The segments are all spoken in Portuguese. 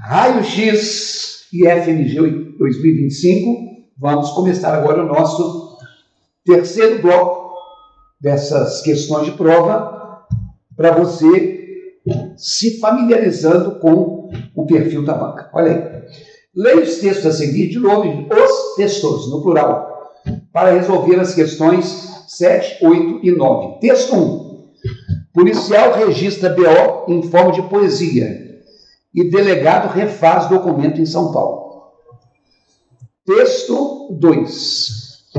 Raio-X e FMG 2025. Vamos começar agora o nosso terceiro bloco dessas questões de prova para você se familiarizando com o perfil da banca. Olha aí. Leia os textos a seguir, de novo, os textos, no plural, para resolver as questões 7, 8 e 9. Texto 1. Policial registra BO em forma de poesia e delegado refaz documento em São Paulo. Texto 2.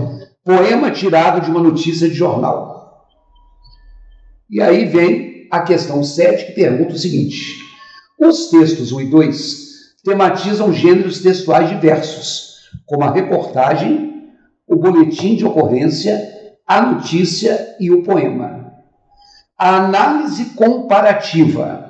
Poema tirado de uma notícia de jornal. E aí vem a questão 7, que pergunta o seguinte. Os textos 1 e 2 tematizam gêneros textuais diversos, como a reportagem, o boletim de ocorrência, a notícia e o poema. A análise comparativa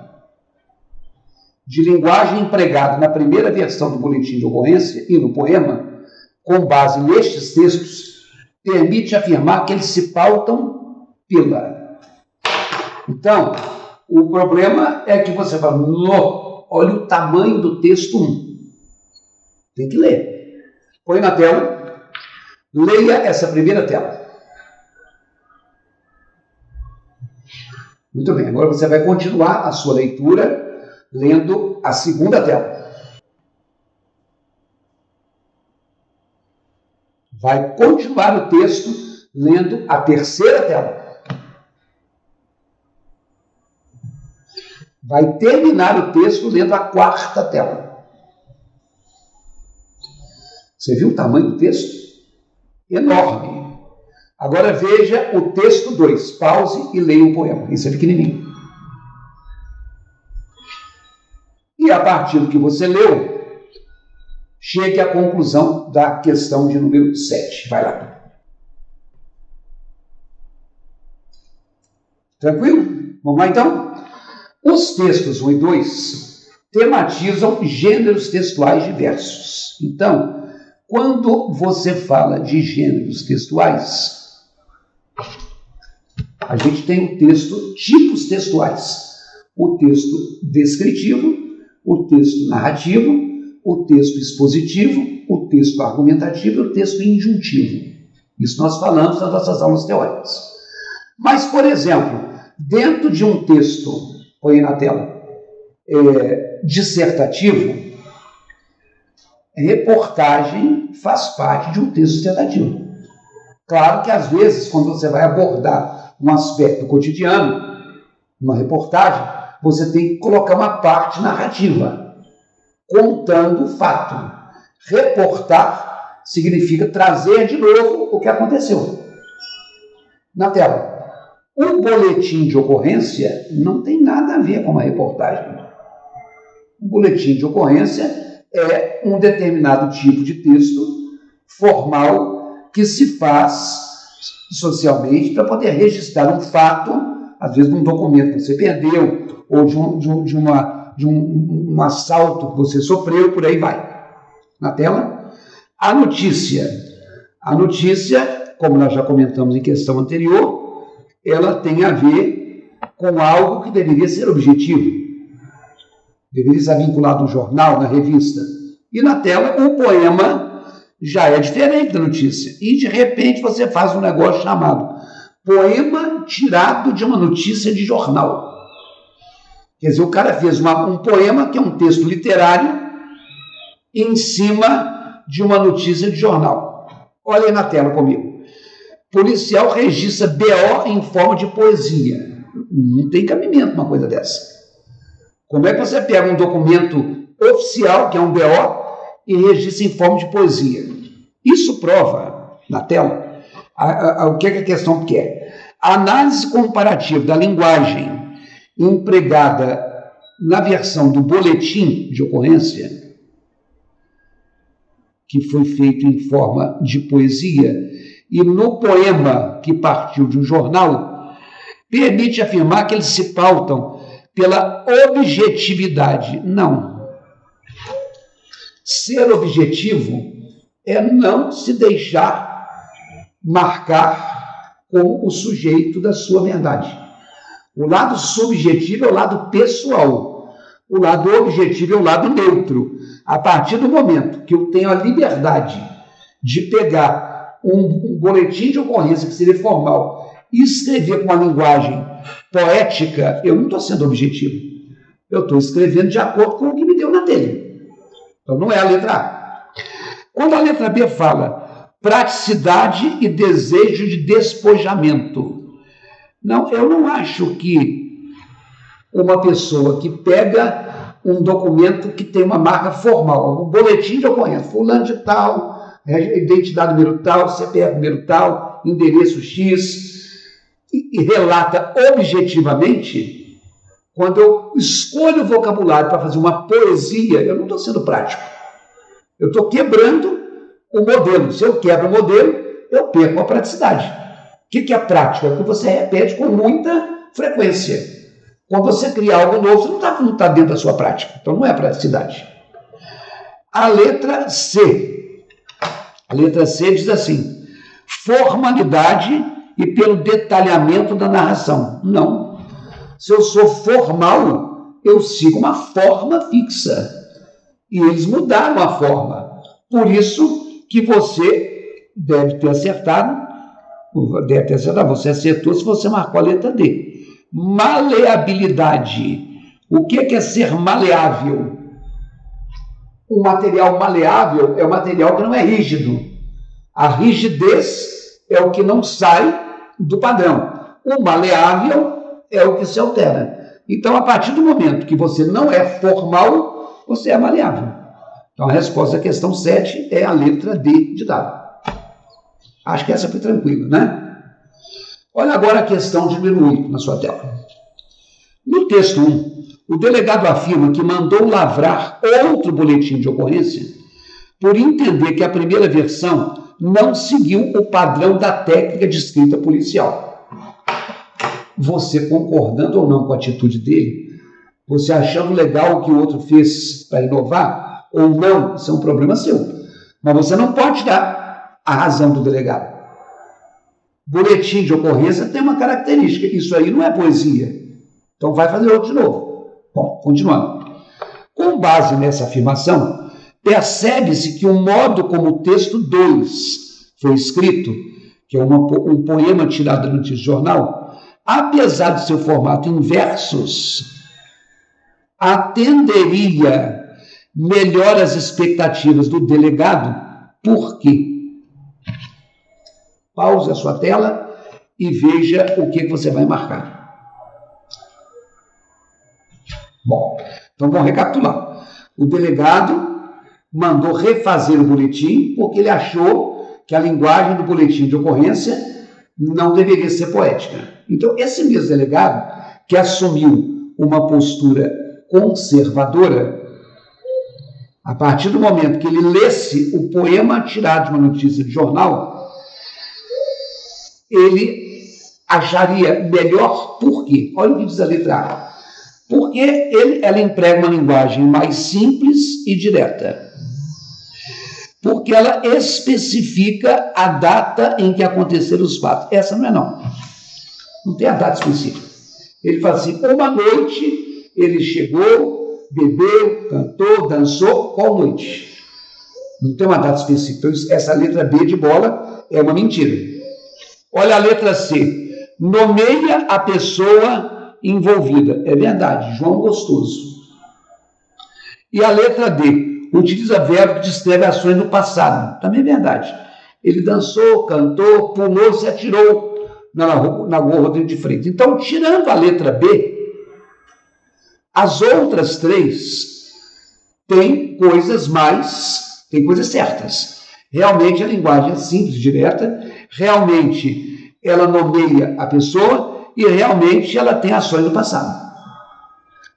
de linguagem empregada na primeira versão do boletim de ocorrência e no poema, com base nestes textos, permite afirmar que eles se pautam pela. Então, o problema é que você fala, olha o tamanho do texto 1. Tem que ler. Põe na tela, leia essa primeira tela. Muito bem, agora você vai continuar a sua leitura lendo a segunda tela. Vai continuar o texto lendo a terceira tela. Vai terminar o texto lendo a quarta tela. Você viu o tamanho do texto? Enorme. Agora veja o texto 2. Pause e leia o poema. Isso é pequenininho. E a partir do que você leu, chegue à conclusão da questão de número 7. Vai lá. Tranquilo? Vamos lá então? Os textos 1 e 2 tematizam gêneros textuais diversos. Então, quando você fala de gêneros textuais, a gente tem o texto, tipos textuais. O texto descritivo, o texto narrativo, o texto expositivo, o texto argumentativo e o texto injuntivo. Isso nós falamos nas nossas aulas teóricas. Mas, por exemplo, dentro de um texto, põe na tela, dissertativo, reportagem faz parte de um texto dissertativo. Claro que, às vezes, quando você vai abordar um aspecto cotidiano, uma reportagem, você tem que colocar uma parte narrativa, contando o fato. Reportar significa trazer de novo o que aconteceu. Na tela. O boletim de ocorrência não tem nada a ver com uma reportagem. O boletim de ocorrência é um determinado tipo de texto formal que se faz socialmente para poder registrar um fato, às vezes um documento que você perdeu, ou de um assalto que você sofreu, por aí vai. Na tela. A notícia. A notícia, como nós já comentamos em questão anterior, ela tem a ver com algo que deveria ser objetivo. Deveria estar vinculado no jornal, na revista. E na tela, o poema já é diferente da notícia. E, de repente, você faz um negócio chamado poema tirado de uma notícia de jornal. Quer dizer, o cara fez um poema, que é um texto literário, em cima de uma notícia de jornal. Olha aí na tela comigo. Policial registra BO em forma de poesia. Não tem cabimento uma coisa dessa. Como é que você pega um documento oficial, que é um BO, e registra em forma de poesia? Isso prova, na tela, o que a questão quer. A análise comparativa da linguagem empregada na versão do boletim de ocorrência, que foi feito em forma de poesia, e no poema que partiu de um jornal, permite afirmar que eles se pautam pela objetividade. Não. Ser objetivo é não se deixar marcar como o sujeito da sua verdade. O lado subjetivo é o lado pessoal. O lado objetivo é o lado neutro. A partir do momento que eu tenho a liberdade de pegar um boletim de ocorrência que seria formal e escrever com uma linguagem poética, eu não estou sendo objetivo. Eu estou escrevendo de acordo com o que me deu na telha. Então não é a letra A. Quando a letra B fala praticidade e desejo de despojamento, não, eu não acho que uma pessoa que pega um documento que tem uma marca formal, um boletim de ocorrência, fulano de tal, identidade número tal, CPF número tal, endereço X, e relata objetivamente, quando eu escolho o vocabulário para fazer uma poesia, eu não estou sendo prático. Eu estou quebrando o modelo. Se eu quebro o modelo, eu perco a praticidade. O que é prática? É o que você repete com muita frequência. Quando você cria algo novo, você não está dentro da sua prática. Então não é praticidade. A letra C. A letra C diz assim: formalidade e pelo detalhamento da narração. Não. Se eu sou formal, eu sigo uma forma fixa. E eles mudaram a forma. Por isso que você deve ter acertado. Você acertou se você marcou a letra D. Maleabilidade. O que é ser maleável? Um material maleável é um material que não é rígido. A rigidez é o que não sai do padrão. O maleável é o que se altera. Então, a partir do momento que você não é formal, você é maleável. Então, a resposta à questão 7 é a letra D de dado. Acho que essa foi tranquila, né? Olha agora a questão de número 8 na sua tela. No texto 1, o delegado afirma que mandou lavrar outro boletim de ocorrência por entender que a primeira versão não seguiu o padrão da técnica de escrita policial. Você concordando ou não com a atitude dele, você achando legal o que o outro fez para inovar ou não, isso é um problema seu. Mas você não pode dar a razão do delegado. Boletim de ocorrência tem uma característica, isso aí não é poesia. Então vai fazer outro de novo. Bom, continuando. Com base nessa afirmação, percebe-se que o modo como o texto 2 foi escrito, que é um poema tirado do notícia de jornal, apesar de seu formato em versos, atenderia melhor às expectativas do delegado. Por quê? Pause a sua tela e veja o que você vai marcar. Bom, então vamos recapitular. O delegado mandou refazer o boletim porque ele achou que a linguagem do boletim de ocorrência não deveria ser poética. Então, esse mesmo delegado, que assumiu uma postura conservadora, a partir do momento que ele lesse o poema tirado de uma notícia de jornal, ele acharia melhor. Por quê? Olha o que diz a letra A. Porque ela emprega uma linguagem mais simples e direta. Porque ela especifica a data em que aconteceram os fatos. Essa não é não. Não tem a data específica. Ele fala assim, uma noite ele chegou, bebeu, cantou, dançou, qual noite? Não tem uma data específica. Então, essa letra B de bola é uma mentira. Olha a letra C. Nomeia a pessoa envolvida. É verdade, João Gostoso. E a letra D. Utiliza verbo que descreve ações do passado. Também é verdade. Ele dançou, cantou, pulou, se atirou na rua Rodrigo de Freitas. Então, tirando a letra B, as outras três têm coisas certas. Realmente a linguagem é simples, direta. Realmente ela nomeia a pessoa e realmente ela tem ações do passado.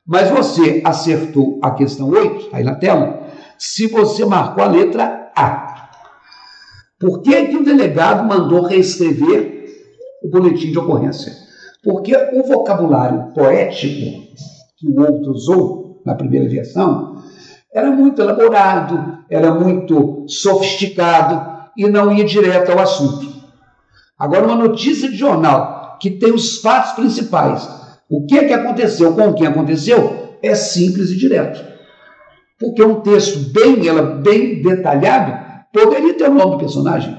Mas você acertou a questão 8, aí na tela, se você marcou a letra A. Por que o delegado mandou reescrever o boletim de ocorrência? Porque o vocabulário poético que o outro usou na primeira versão era muito elaborado, era muito sofisticado e não ia direto ao assunto. Agora, uma notícia de jornal que tem os fatos principais, o que aconteceu, com quem aconteceu, é simples e direto. Porque um texto bem detalhado poderia ter o nome do personagem.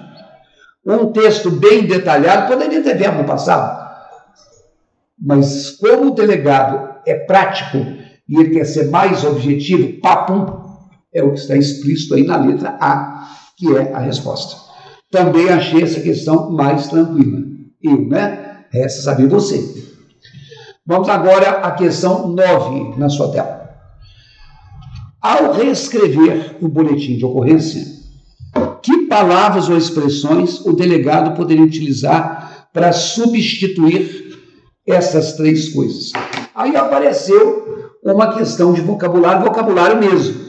Um texto bem detalhado poderia ter verbo passado. Mas como o delegado é prático e ele quer ser mais objetivo, papum, é o que está explícito aí na letra A, que é a resposta. Também achei essa questão mais tranquila. Resta saber você. Vamos agora à questão 9 na sua tela. Ao reescrever o boletim de ocorrência, que palavras ou expressões o delegado poderia utilizar para substituir essas três coisas? Aí apareceu uma questão de vocabulário mesmo.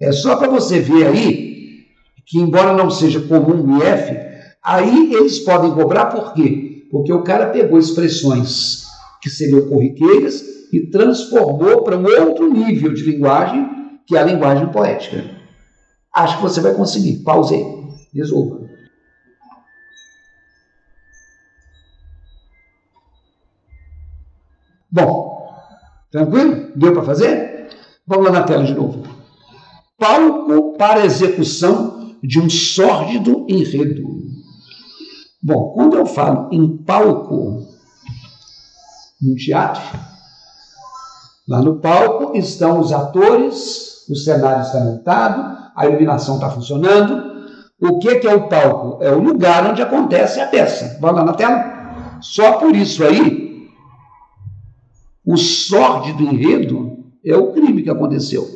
É só para você ver aí que, embora não seja comum o IF, aí eles podem cobrar por quê? Porque o cara pegou expressões que seriam corriqueiras e transformou para um outro nível de linguagem, que é a linguagem poética. Acho que você vai conseguir. Pause aí. Resolva. Bom, tranquilo? Deu para fazer? Vamos lá na tela de novo. Palco para execução de um sórdido enredo. Bom, quando eu falo em palco, no teatro, lá no palco estão os atores, o cenário está montado, a iluminação está funcionando. O que é o palco? É o lugar onde acontece a peça. Vamos lá na tela? Só por isso aí, o sórdido enredo é o crime que aconteceu.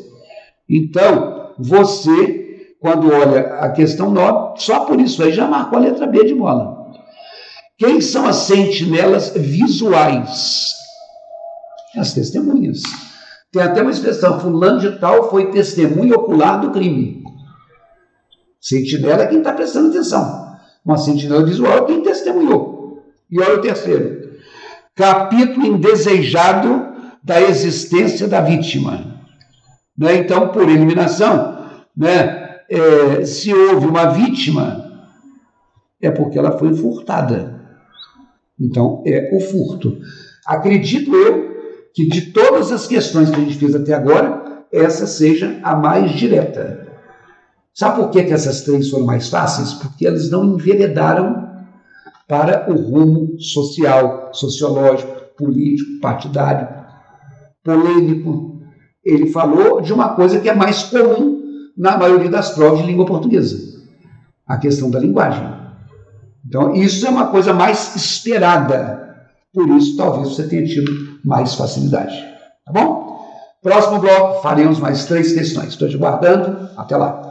Então, você, quando olha a questão 9, só por isso aí já marcou a letra B de bola. Quem são as sentinelas visuais? As testemunhas. Tem até uma expressão, fulano de tal foi testemunha ocular do crime. Sentinela é quem está prestando atenção. Uma sentinela visual é quem testemunhou. E olha o terceiro. Capítulo indesejado da existência da vítima. Então, por eliminação, se houve uma vítima, é porque ela foi furtada. Então, é o furto. Acredito eu que de todas as questões que a gente fez até agora, essa seja a mais direta. Sabe por que essas três foram mais fáceis? Porque elas não enveredaram para o rumo social, sociológico, político, partidário, polêmico. Ele falou de uma coisa que é mais comum na maioria das provas de língua portuguesa, a questão da linguagem. Então, isso é uma coisa mais esperada. Por isso, talvez você tenha tido mais facilidade. Tá bom? Próximo bloco, faremos mais 3 questões. Estou te guardando. Até lá.